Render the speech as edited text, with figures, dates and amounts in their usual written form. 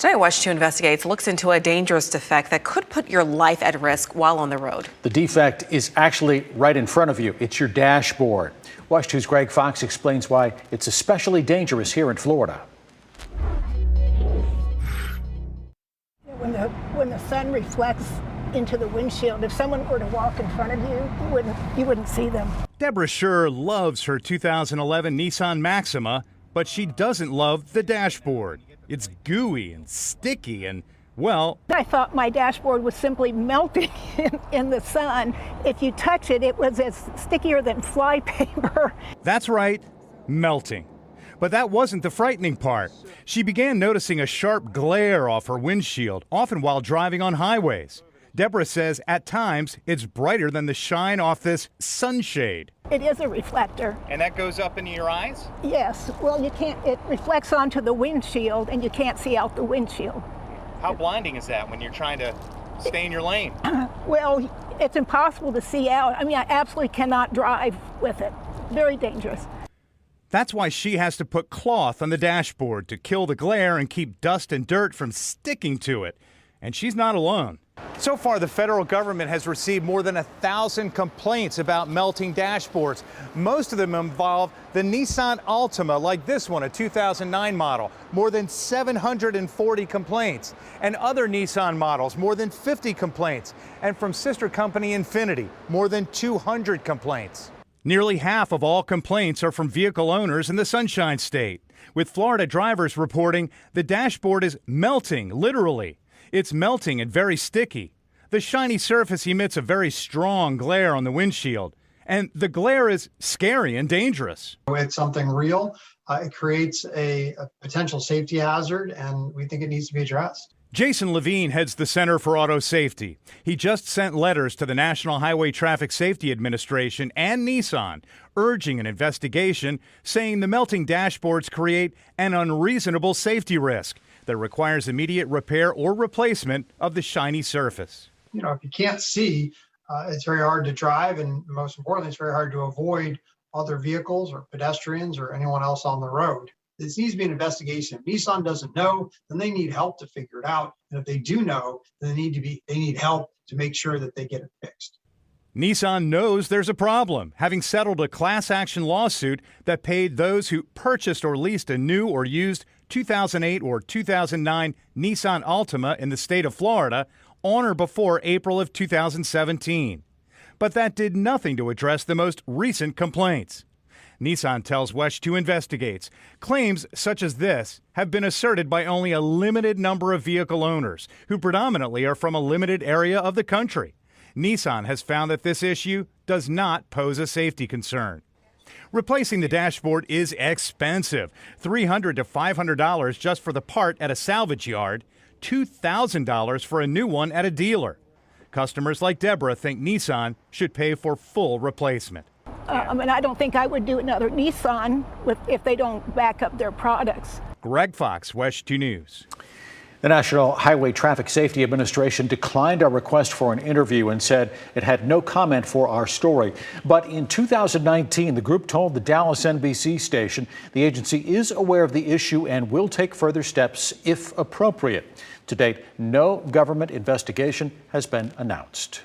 Tonight, Watch 2 Investigates looks into a dangerous defect that could put your life at risk while on the road. The defect is actually right in front of you. It's your dashboard. Watch 2's Greg Fox explains why it's especially dangerous here in Florida. When the sun reflects into the windshield, if someone were to walk in front of you, you wouldn't see them. Deborah Scher loves her 2011 Nissan Maxima, but she doesn't love the dashboard. It's gooey and sticky and, well... I thought my dashboard was simply melting in the sun. If you touch it, it was as stickier than flypaper. That's right, melting. But that wasn't the frightening part. She began noticing a sharp glare off her windshield, often while driving on highways. Deborah says at times it's brighter than the shine off this sunshade. It is a reflector. And that goes up into your eyes? Yes. Well, it reflects onto the windshield and you can't see out the windshield. How blinding is that when you're trying to stay in your lane? Well, it's impossible to see out. I mean, I absolutely cannot drive with it. Very dangerous. That's why she has to put cloth on the dashboard to kill the glare and keep dust and dirt from sticking to it. And she's not alone. So far, the federal government has received more than 1,000 complaints about melting dashboards. Most of them involve the Nissan Altima, like this one, a 2009 model, more than 740 complaints. And other Nissan models, more than 50 complaints. And from sister company Infiniti, more than 200 complaints. Nearly half of all complaints are from vehicle owners in the Sunshine State, with Florida drivers reporting the dashboard is melting, literally. It's melting and very sticky. The shiny surface emits a very strong glare on the windshield, and the glare is scary and dangerous. It's something real. It creates a potential safety hazard, and we think it needs to be addressed. Jason Levine heads the Center for Auto Safety. He just sent letters to the National Highway Traffic Safety Administration and Nissan urging an investigation, saying the melting dashboards create an unreasonable safety risk that requires immediate repair or replacement of the shiny surface. You know, if you can't see, it's very hard to drive, and most importantly, it's very hard to avoid other vehicles or pedestrians or anyone else on the road. This needs to be an investigation. If Nissan doesn't know, then they need help to figure it out. And if they do know, then they need help to make sure that they get it fixed. Nissan knows there's a problem, having settled a class action lawsuit that paid those who purchased or leased a new or used 2008 or 2009 Nissan Altima in the state of Florida on or before April of 2017. But that did nothing to address the most recent complaints. Nissan tells Watch 2 Investigates claims such as this have been asserted by only a limited number of vehicle owners who predominantly are from a limited area of the country. Nissan has found that this issue does not pose a safety concern. Replacing the dashboard is expensive, $300 to $500 just for the part at a salvage yard, $2,000 for a new one at a dealer. Customers like Deborah think Nissan should pay for full replacement. I don't think I would do another Nissan if they don't back up their products. Greg Fox, Watch 2 News. The National Highway Traffic Safety Administration declined our request for an interview and said it had no comment for our story. But in 2019, the group told the Dallas NBC station the agency is aware of the issue and will take further steps if appropriate. To date, no government investigation has been announced.